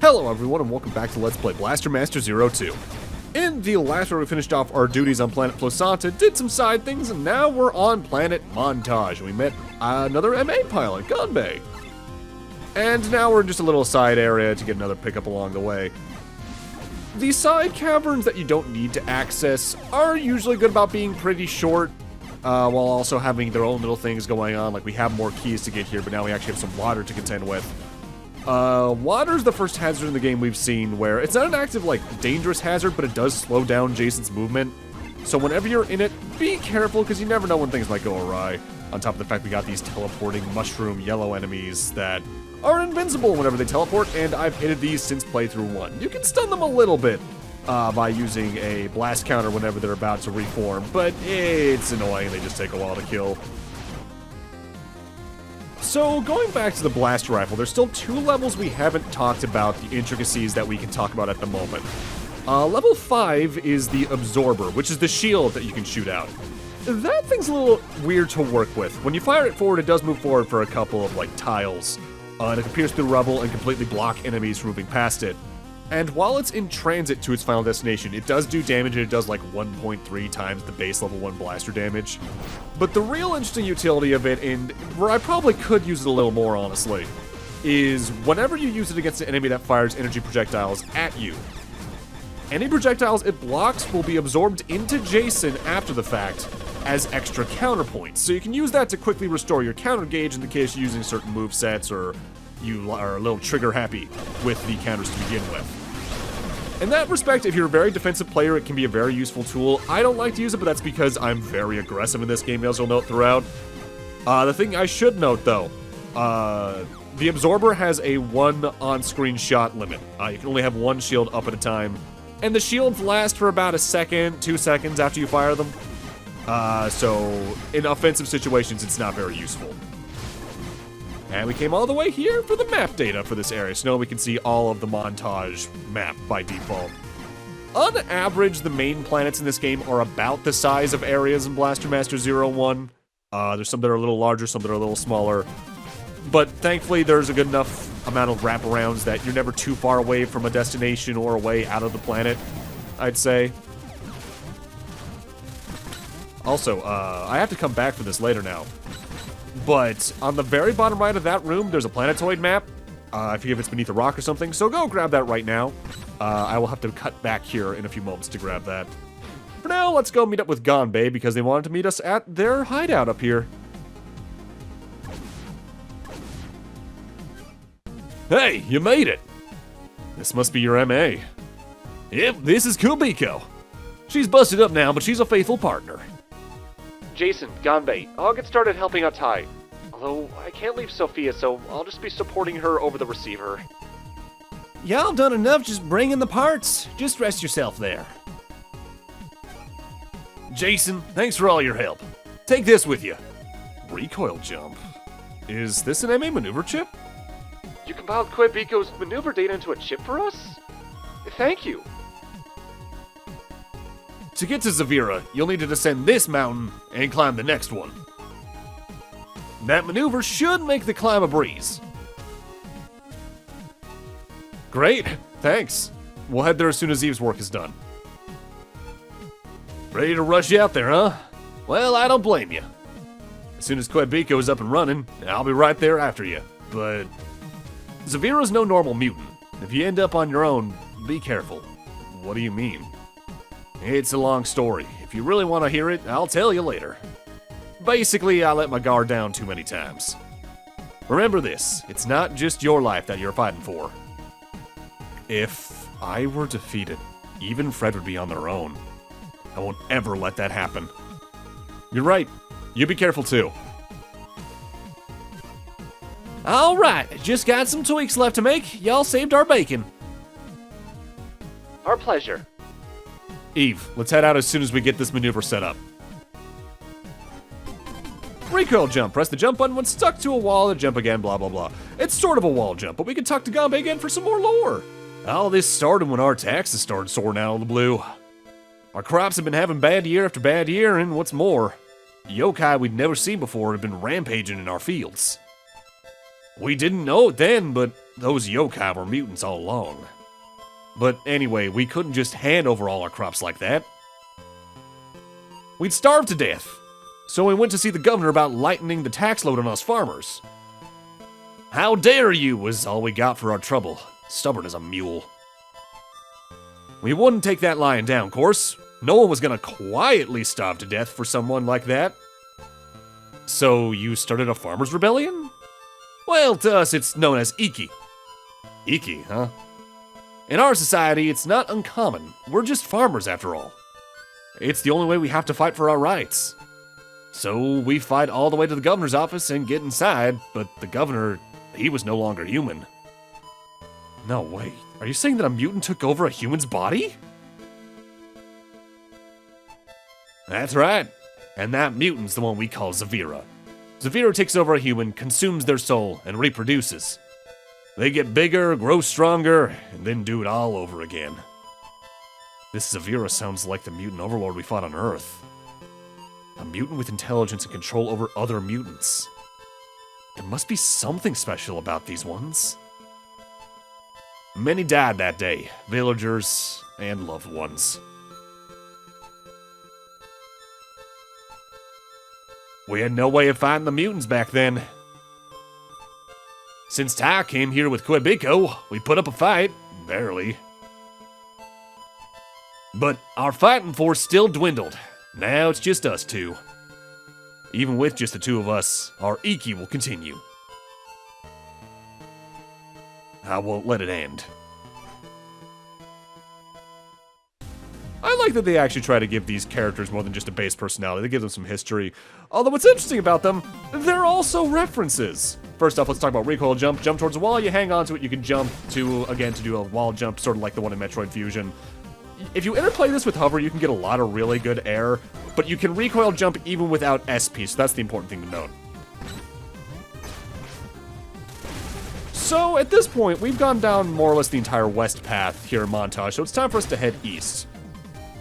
Hello everyone and welcome back to Let's Play Blaster Master 02. In the last where we finished off our duties on planet Flosanta, did some side things, and now we're on planet Montoj. We met another MA pilot, Ganbei. And now we're in just a little side area to get another pickup along the way. The side caverns that you don't need to access are usually good about being pretty short, while also having their own little things going on. Like, we have more keys to get here, but now we actually have some water to contend with. Water's the first hazard in the game we've seen where it's not an active, like, dangerous hazard, but it does slow down Jason's movement. So whenever you're in it, be careful, because you never know when things might go awry. On top of the fact we got these teleporting mushroom yellow enemies that are invincible whenever they teleport, and I've hitted these since playthrough 1. You can stun them a little bit by using a blast counter whenever they're about to reform, but it's annoying, they just take a while to kill. So, going back to the blaster rifle, there's still 2 levels we haven't talked about, the intricacies that we can talk about at the moment. Level 5 is the absorber, which is the shield that you can shoot out. That thing's a little weird to work with. When you fire it forward, it does move forward for a couple of, like, tiles. And it can pierce through rubble and completely block enemies from moving past it. And while it's in transit to its final destination, it does do damage, and it does like 1.3 times the base level 1 blaster damage. But the real interesting utility of it, and where I probably could use it a little more honestly, is whenever you use it against an enemy that fires energy projectiles at you, any projectiles it blocks will be absorbed into Jason after the fact as extra counterpoints. So you can use that to quickly restore your counter gauge in the case you're using certain movesets or you are a little trigger happy with the counters to begin with. In that respect, if you're a very defensive player, it can be a very useful tool. I don't like to use it, but that's because I'm very aggressive in this game, as you'll note throughout. The thing I should note, though, the absorber has a 1 on-screen shot limit. You can only have 1 shield up at a time, and the shields last for about a second, 2 seconds after you fire them. So in offensive situations, it's not very useful. And we came all the way here for the map data for this area, so now we can see all of the Montoj map by default. On average, the main planets in this game are about the size of areas in Blaster Master 01. There's some that are a little larger, some that are a little smaller. But thankfully, there's a good enough amount of wraparounds that you're never too far away from a destination or away out of the planet, I'd say. Also, I have to come back for this later now. But on the very bottom right of that room, there's a planetoid map. I forget if it's beneath a rock or something, so go grab that right now. I will have to cut back here in a few moments to grab that. For now, let's go meet up with Ganbei because they wanted to meet us at their hideout up here. Hey, you made it! This must be your MA. Yep, this is Kubiko. She's busted up now, but she's a faithful partner. Jason, Ganbei, I'll get started helping out Tai. Although, I can't leave Sophia, so I'll just be supporting her over the receiver. Y'all done enough just bringing the parts. Just rest yourself there. Jason, thanks for all your help. Take this with you. Recoil jump. Is this an MA maneuver chip? You compiled Kubiko's maneuver data into a chip for us? Thank you. To get to Zavira, you'll need to descend this mountain and climb the next one. That maneuver should make the climb a breeze. Great, thanks. We'll head there as soon as Eve's work is done. Ready to rush you out there, huh? Well, I don't blame you. As soon as Kubiko is up and running, I'll be right there after you. But Zavira's no normal mutant. If you end up on your own, be careful. What do you mean? It's a long story. If you really want to hear it, I'll tell you later. Basically, I let my guard down too many times. Remember this, it's not just your life that you're fighting for. If I were defeated, even Fred would be on their own. I won't ever let that happen. You're right. You be careful too. Alright, just got some tweaks left to make. Y'all saved our bacon. Our pleasure. Eve, let's head out as soon as we get this maneuver set up. Recoil jump. Press the jump button when stuck to a wall and jump again, blah, blah, blah. It's sort of a wall jump, but we can talk to Ganbei again for some more lore. All this started when our taxes started soaring out of the blue. Our crops have been having bad year after bad year, and what's more, yokai we'd never seen before have been rampaging in our fields. We didn't know it then, but those yokai were mutants all along. But anyway, we couldn't just hand over all our crops like that. We'd starve to death. So we went to see the governor about lightening the tax load on us farmers. How dare you was all we got for our trouble. Stubborn as a mule. We wouldn't take that lying down, course. No one was gonna quietly starve to death for someone like that. So you started a farmers' rebellion? Well, to us it's known as Iki. Iki, huh? In our society, it's not uncommon. We're just farmers after all. It's the only way we have to fight for our rights. So we fight all the way to the governor's office and get inside, but the governor, he was no longer human. No way. Are you saying that a mutant took over a human's body? That's right. And that mutant's the one we call Zavira. Zavira takes over a human, consumes their soul, and reproduces. They get bigger, grow stronger, and then do it all over again. This Zavira sounds like the mutant overlord we fought on Earth. A mutant with intelligence and control over other mutants. There must be something special about these ones. Many died that day, villagers and loved ones. We had no way of fighting the mutants back then. Since Ty came here with Quebico, we put up a fight, barely. But our fighting force still dwindled. Now it's just us two. Even with just the two of us, our Iki will continue. I won't let it end. I like that they actually try to give these characters more than just a base personality. They give them some history. Although what's interesting about them, they're also references. First off, let's talk about recoil jump. Jump towards a wall, you hang on to it, you can jump to, again, to do a wall jump, sort of like the one in Metroid Fusion. If you interplay this with hover, you can get a lot of really good air, but you can recoil jump even without SP, so that's the important thing to note. So, at this point, we've gone down more or less the entire west path here in Montoj, so it's time for us to head east.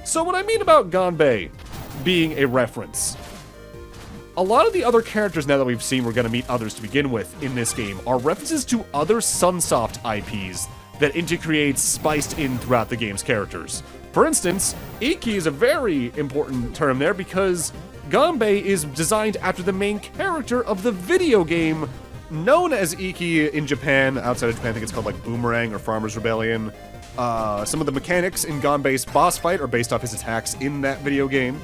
So what I mean about Ganbei being a reference, a lot of the other characters now that we've seen, we're going to meet others to begin with in this game, are references to other Sunsoft IPs that integrates spiced in throughout the game's characters. For instance, Iki is a very important term there because Ganbei is designed after the main character of the video game known as Iki in Japan. Outside of Japan, I think it's called like Boomerang or Farmer's Rebellion. Some of the mechanics in Ganbei's boss fight are based off his attacks in that video game.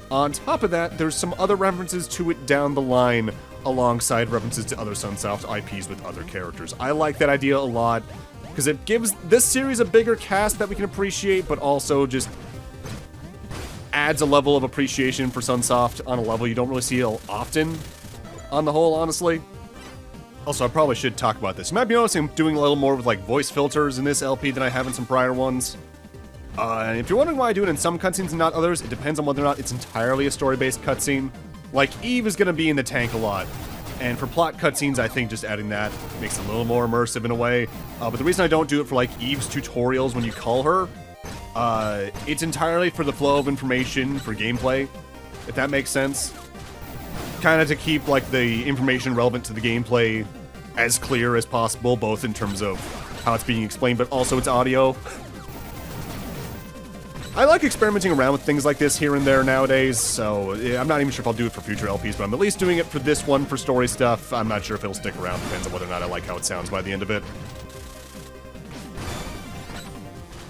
On top of that, there's some other references to it down the line, alongside references to other Sunsoft IPs with other characters. I like that idea a lot, because it gives this series a bigger cast that we can appreciate, but also just adds a level of appreciation for Sunsoft on a level you don't really see often, on the whole, honestly. Also, I probably should talk about this. You might be noticing I'm doing a little more with like voice filters in this LP than I have in some prior ones. And if you're wondering why I do it in some cutscenes and not others, it depends on whether or not it's entirely a story-based cutscene. Like, Eve is going to be in the tank a lot. And for plot cutscenes, I think just adding that makes it a little more immersive in a way. But the reason I don't do it for like Eve's tutorials when you call her, it's entirely for the flow of information for gameplay, if that makes sense. Kind of to keep like the information relevant to the gameplay as clear as possible, both in terms of how it's being explained, but also its audio. I like experimenting around with things like this here and there nowadays, so I'm not even sure if I'll do it for future LPs, but I'm at least doing it for this one for story stuff. I'm not sure if it'll stick around, depends on whether or not I like how it sounds by the end of it.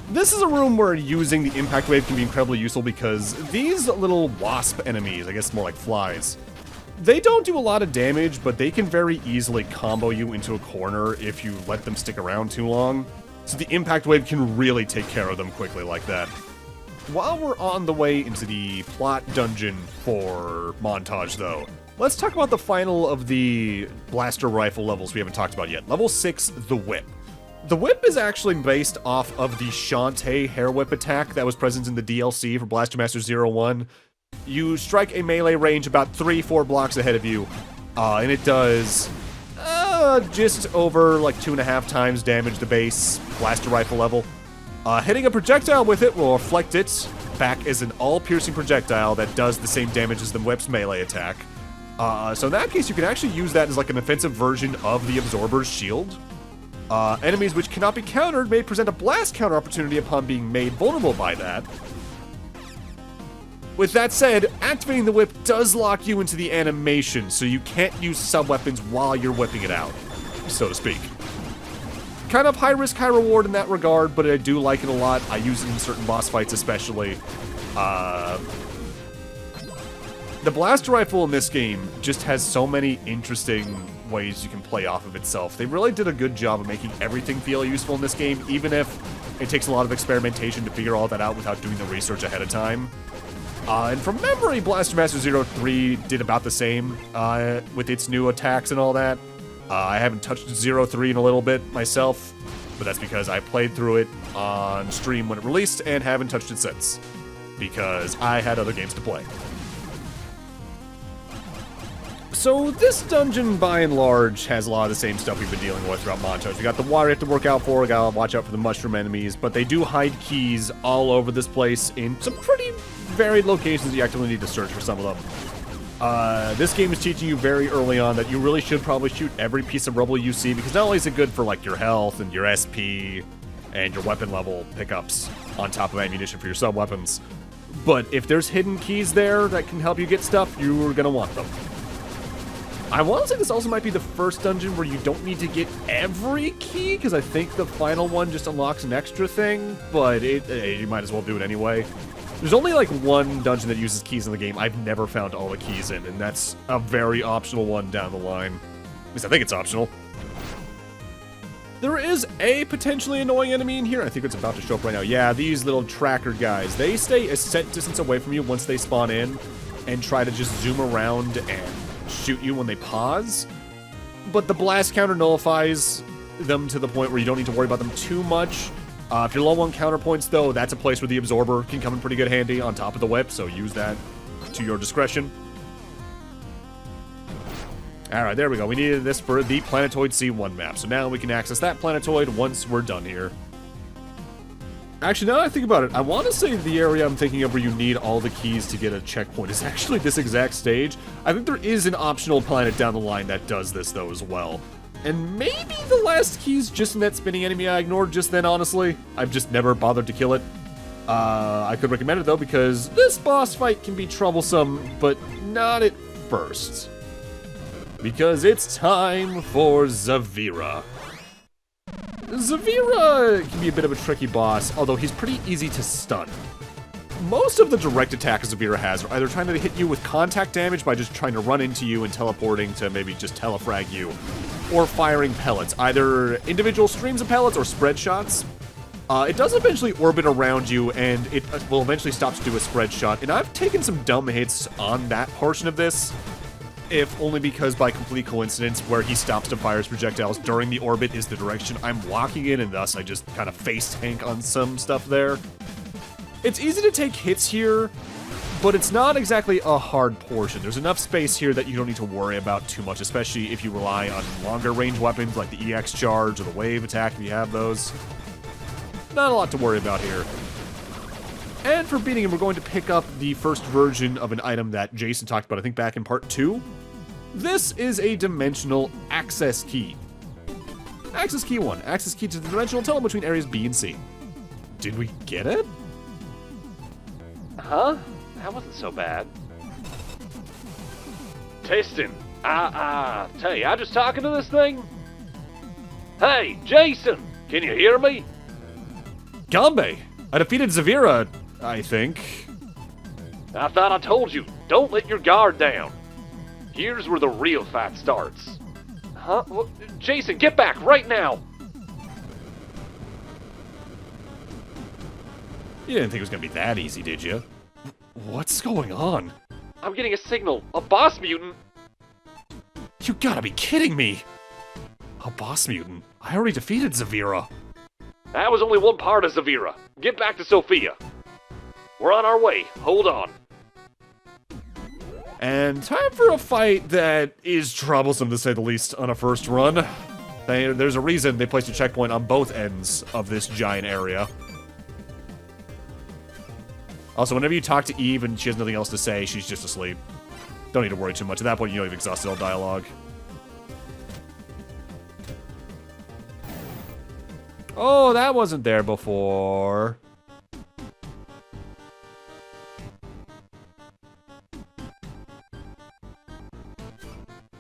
This is a room where using the impact wave can be incredibly useful because these little wasp enemies, I guess more like flies, they don't do a lot of damage, but they can very easily combo you into a corner if you let them stick around too long. So the impact wave can really take care of them quickly like that. While we're on the way into the plot dungeon for Montoj, though, let's talk about the final of the blaster rifle levels we haven't talked about yet. Level 6, the Whip. The Whip is actually based off of the Shantae hair whip attack that was present in the DLC for Blaster Master 01. You strike a melee range about 3-4 blocks ahead of you, and it does just over like 2.5 times damage the base blaster rifle level. Hitting a projectile with it will reflect it back as an all-piercing projectile that does the same damage as the Whip's melee attack. So in that case, you can actually use that as like an offensive version of the Absorber's shield. Enemies which cannot be countered may present a blast counter opportunity upon being made vulnerable by that. With that said, activating the whip does lock you into the animation, so you can't use sub-weapons while you're whipping it out, so to speak. Kind of high risk, high reward in that regard, but I do like it a lot. I use it in certain boss fights especially. The blaster rifle in this game just has so many interesting ways you can play off of itself. They really did a good job of making everything feel useful in this game, even if it takes a lot of experimentation to figure all that out without doing the research ahead of time. And from memory, Blaster Master 03 did about the same with its new attacks and all that. I haven't touched 03 in a little bit myself, but that's because I played through it on stream when it released and haven't touched it since, because I had other games to play. So this dungeon, by and large, has a lot of the same stuff we've been dealing with throughout Montoj. We got the water you have to work out for, we gotta watch out for the mushroom enemies, but they do hide keys all over this place in some pretty varied locations. You actually need to search for some of them. This game is teaching you very early on that you really should probably shoot every piece of rubble you see, because not only is it good for like your health and your SP and your weapon level pickups on top of ammunition for your sub-weapons, but if there's hidden keys there that can help you get stuff, you're gonna want them. I want to say this also might be the first dungeon where you don't need to get every key, because I think the final one just unlocks an extra thing, but you might as well do it anyway. There's only like one dungeon that uses keys in the game I've never found all the keys in, and that's a very optional one down the line. At least I think it's optional. There is a potentially annoying enemy in here. I think it's about to show up right now. Yeah, these little tracker guys. They stay a set distance away from you once they spawn in and try to just zoom around and shoot you when they pause. But the blast counter nullifies them to the point where you don't need to worry about them too much. If you're low on counterpoints, though, that's a place where the absorber can come in pretty good handy on top of the whip, so use that to your discretion. Alright, there we go. We needed this for the Planetoid C1 map, so now we can access that planetoid once we're done here. Actually, now that I think about it, I want to say the area I'm thinking of where you need all the keys to get a checkpoint is actually this exact stage. I think there is an optional planet down the line that does this, though, as well. And maybe the last key's just in that spinning enemy I ignored just then, honestly. I've just never bothered to kill it. I could recommend it, though, because this boss fight can be troublesome, but not at first. Because it's time for Zavira. Zavira can be a bit of a tricky boss, although he's pretty easy to stun. Most of the direct attacks Zavira has are either trying to hit you with contact damage by just trying to run into you and teleporting to maybe just telefrag you, or firing pellets, either individual streams of pellets or spread shots. It does eventually orbit around you, and it will eventually stop to do a spread shot, and I've taken some dumb hits on that portion of this, if only because by complete coincidence, where he stops to fire his projectiles during the orbit is the direction I'm walking in, and thus I just kind of face tank on some stuff there. It's easy to take hits here, but it's not exactly a hard portion. There's enough space here that you don't need to worry about too much, especially if you rely on longer range weapons like the EX charge or the wave attack if you have those. Not a lot to worry about here. And for beating him, we're going to pick up the first version of an item that Jason talked about, I think back in part 2. This is a dimensional access key. Access key 1. Access key to the dimensional tunnel between areas B and C. Did we get it? Huh? That wasn't so bad. Testing. Hey, I just talking to this thing? Hey, Jason! Can you hear me? Gambe! I defeated Zavira, I think. I thought I told you, don't let your guard down. Here's where the real fight starts. Huh? Well, Jason, get back right now! You didn't think it was gonna be that easy, did you? What's going on? I'm getting a signal. A boss mutant. You gotta be kidding me! A boss mutant? I already defeated Zavira. That was only one part of Zavira. Get back to Sophia. We're on our way. Hold on. And time for a fight that is troublesome, to say the least, on a first run. There's a reason they placed a checkpoint on both ends of this giant area. Also, whenever you talk to Eve and she has nothing else to say, she's just asleep. Don't need to worry too much. At that point, you know you've exhausted all dialogue. Oh, that wasn't there before.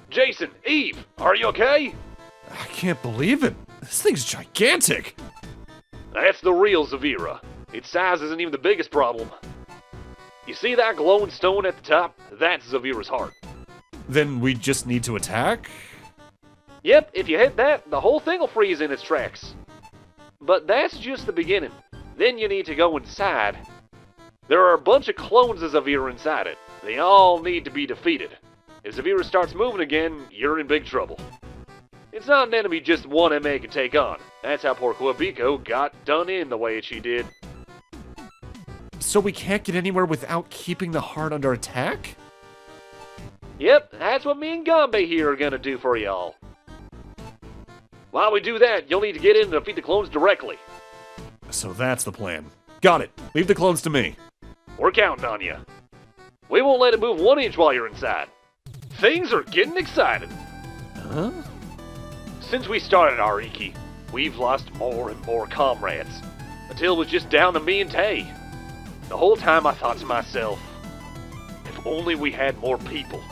Jason, Eve, are you okay? I can't believe it. This thing's gigantic. That's the real Zavira. Its size isn't even the biggest problem. You see that glowing stone at the top? That's Zavira's heart. Then we just need to attack? Yep, if you hit that, the whole thing will freeze in its tracks. But that's just the beginning. Then you need to go inside. There are a bunch of clones of Zavira inside it. They all need to be defeated. If Zavira starts moving again, you're in big trouble. It's not an enemy just one MA can take on. That's how poor Quabico got done in the way she did. So we can't get anywhere without keeping the heart under attack? Yep, that's what me and Gambe here are gonna do for y'all. While we do that, you'll need to get in and defeat the clones directly. So that's the plan. Got it. Leave the clones to me. We're counting on you. We won't let it move 1 inch while you're inside. Things are getting exciting. Huh? Since we started our Iki, we've lost more and more comrades, until it was just down to me and Tay. The whole time I thought to myself, if only we had more people.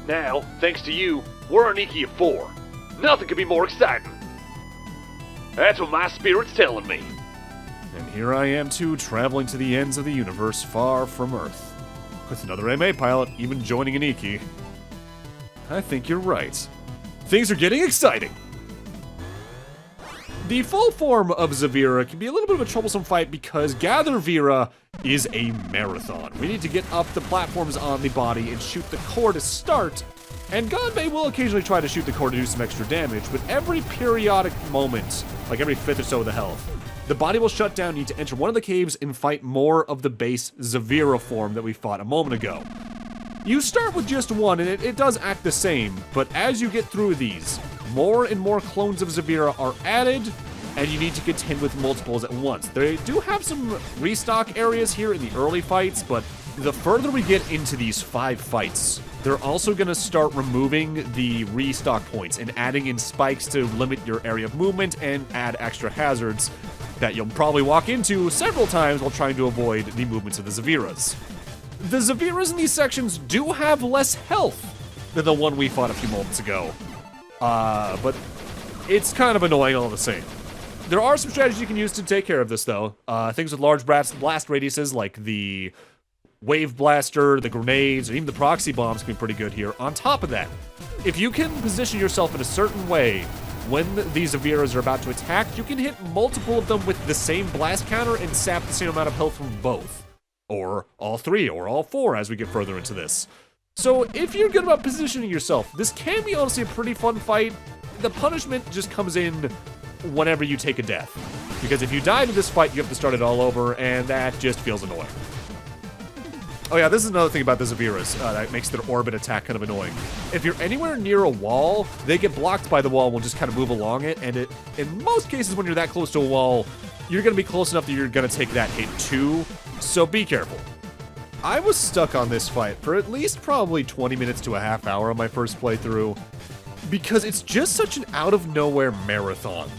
Now, thanks to you, we're an Iki of 4. Nothing could be more exciting. That's what my spirit's telling me. And here I am too, traveling to the ends of the universe, far from Earth. With another MA pilot, even joining an Iki. I think you're right. Things are getting exciting! The full form of Zavira can be a little bit of a troublesome fight because Gather Vera is a marathon. We need to get up the platforms on the body and shoot the core to start, and Ganbei will occasionally try to shoot the core to do some extra damage, but every periodic moment, like every 5th or so of the health, the body will shut down, you need to enter one of the caves and fight more of the base Zavira form that we fought a moment ago. You start with just one, and it does act the same, but as you get through these, more and more clones of Zavira are added, and you need to contend with multiples at once. They do have some restock areas here in the early fights, but the further we get into these 5 fights, they're also going to start removing the restock points and adding in spikes to limit your area of movement and add extra hazards that you'll probably walk into several times while trying to avoid the movements of the Zaviras. The Zaviras in these sections do have less health than the one we fought a few moments ago. But it's kind of annoying all the same. There are some strategies you can use to take care of this, though. Things with large blast radiuses, like the Wave Blaster, the grenades, or even the proxy bombs can be pretty good here. On top of that, if you can position yourself in a certain way when these Zaviras are about to attack, you can hit multiple of them with the same blast counter and sap the same amount of health from both. Or all 3, or all 4 as we get further into this. So if you're good about positioning yourself, this can be honestly a pretty fun fight. The punishment just comes in whenever you take a death. Because if you die to this fight, you have to start it all over, and that just feels annoying. Oh yeah, this is another thing about the Zaviras that makes their orbit attack kind of annoying. If you're anywhere near a wall, they get blocked by the wall and will just kind of move along it, and in most cases when you're that close to a wall, you're going to be close enough that you're going to take that hit too, so be careful. I was stuck on this fight for at least probably 20 minutes to a half hour on my first playthrough, because it's just such an out-of-nowhere marathon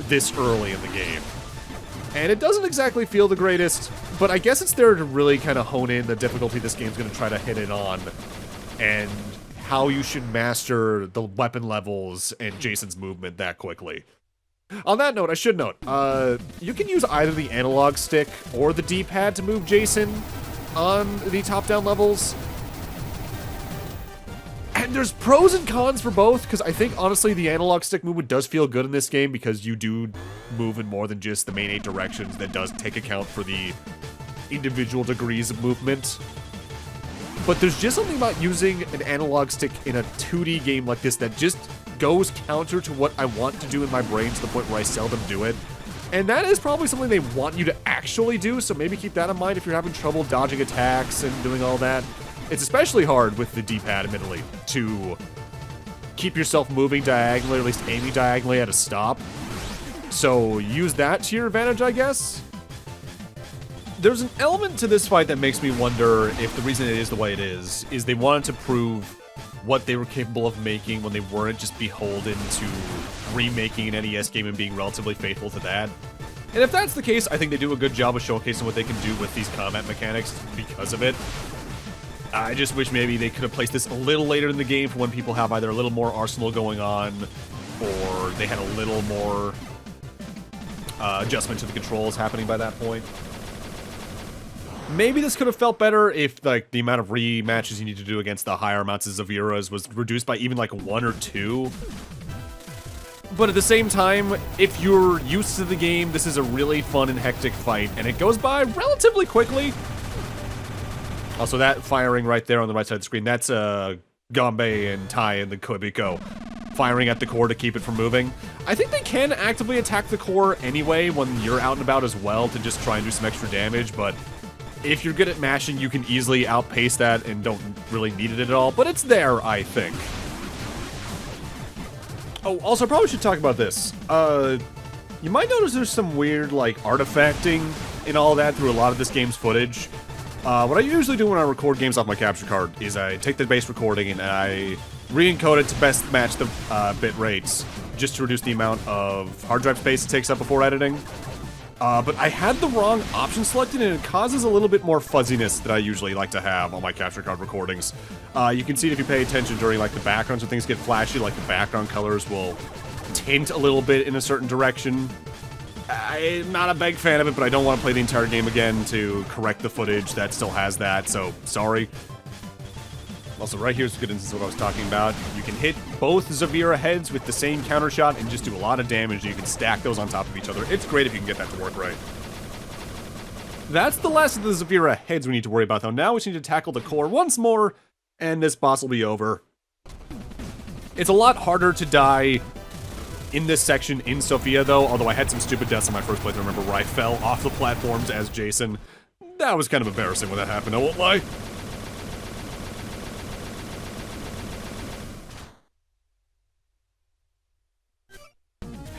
this early in the game. And it doesn't exactly feel the greatest, but I guess it's there to really kind of hone in the difficulty this game's going to try to hit it on, and how you should master the weapon levels and Jason's movement that quickly. On that note, I should note, you can use either the analog stick or the D-pad to move Jason on the top-down levels. And there's pros and cons for both, because I think, honestly, the analog stick movement does feel good in this game, because you do move in more than just the main 8 directions. That does take account for the individual degrees of movement. But there's just something about using an analog stick in a 2D game like this that just goes counter to what I want to do in my brain, to the point where I seldom do it. And that is probably something they want you to actually do, so maybe keep that in mind if you're having trouble dodging attacks and doing all that. It's especially hard with the D-pad, admittedly, to keep yourself moving diagonally, or at least aiming diagonally at a stop. So use that to your advantage, I guess. There's an element to this fight that makes me wonder if the reason it is the way it is they wanted to prove what they were capable of making when they weren't just beholden to remaking an NES game and being relatively faithful to that. And if that's the case, I think they do a good job of showcasing what they can do with these combat mechanics because of it. I just wish maybe they could have placed this a little later in the game for when people have either a little more arsenal going on, or they had a little more adjustment to the controls happening by that point. Maybe this could have felt better if, like, the amount of rematches you need to do against the higher amounts of Zaviras was reduced by even, like, 1 or 2. But at the same time, if you're used to the game, this is a really fun and hectic fight, and it goes by relatively quickly. Also, that firing right there on the right side of the screen, that's Ganbei and Tai and the Koibiko firing at the core to keep it from moving. I think they can actively attack the core anyway when you're out and about as well to just try and do some extra damage, but if you're good at mashing, you can easily outpace that and don't really need it at all, but it's there, I think. Oh, also, I probably should talk about this. You might notice there's some weird, like, artifacting and all that through a lot of this game's footage. What I usually do when I record games off my capture card is I take the base recording and I re-encode it to best match the bit rates, just to reduce the amount of hard drive space it takes up before editing. But I had the wrong option selected, and it causes a little bit more fuzziness that I usually like to have on my capture card recordings. You can see it if you pay attention during, like, the backgrounds when things get flashy, like, the background colors will tint a little bit in a certain direction. I'm not a big fan of it, but I don't want to play the entire game again to correct the footage that still has that, so sorry. Also, right here's a good instance of what I was talking about. You can hit both Zavira heads with the same counter shot and just do a lot of damage, and you can stack those on top of each other. It's great if you can get that to work right. That's the last of the Zavira heads we need to worry about, though. Now we just need to tackle the core once more, and this boss will be over. It's a lot harder to die in this section in Sophia, though, although I had some stupid deaths in my first playthrough, remember, where I fell off the platforms as Jason. That was kind of embarrassing when that happened, I won't lie.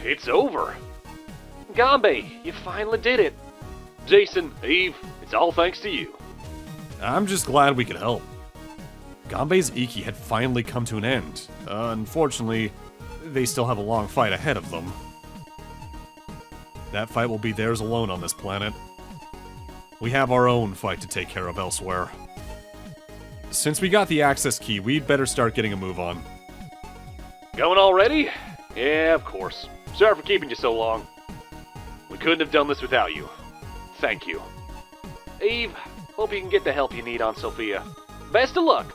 It's over. Ganbei, you finally did it. Jason, Eve, it's all thanks to you. I'm just glad we could help. Ganbei's Iki had finally come to an end. Unfortunately, they still have a long fight ahead of them. That fight will be theirs alone on this planet. We have our own fight to take care of elsewhere. Since we got the access key, we'd better start getting a move on. Going already? Yeah, of course. Sorry for keeping you so long. We couldn't have done this without you. Thank you. Eve, hope you can get the help you need on Sophia. Best of luck.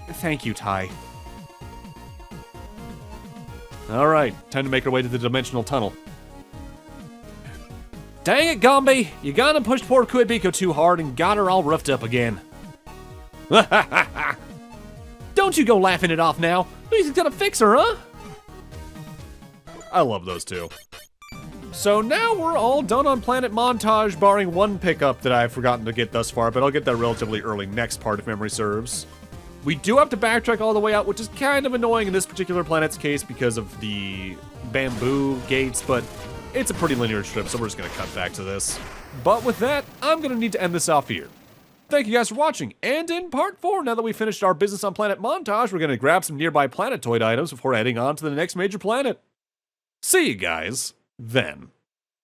Thank you, Tai. Alright, time to make our way to the dimensional tunnel. Dang it, Ganbei! You gone and pushed poor Koibiko too hard and got her all roughed up again. Don't you go laughing it off now. He's gonna fix her, huh? I love those two. So now we're all done on Planet Montoj, barring one pickup that I've forgotten to get thus far, but I'll get that relatively early next part if memory serves. We do have to backtrack all the way out, which is kind of annoying in this particular planet's case because of the bamboo gates, but it's a pretty linear trip, so we're just gonna cut back to this. But with that, I'm gonna need to end this off here. Thank you guys for watching, and in part 4, now that we've finished our business on Planet Montoj, we're gonna grab some nearby planetoid items before heading on to the next major planet. See you guys then.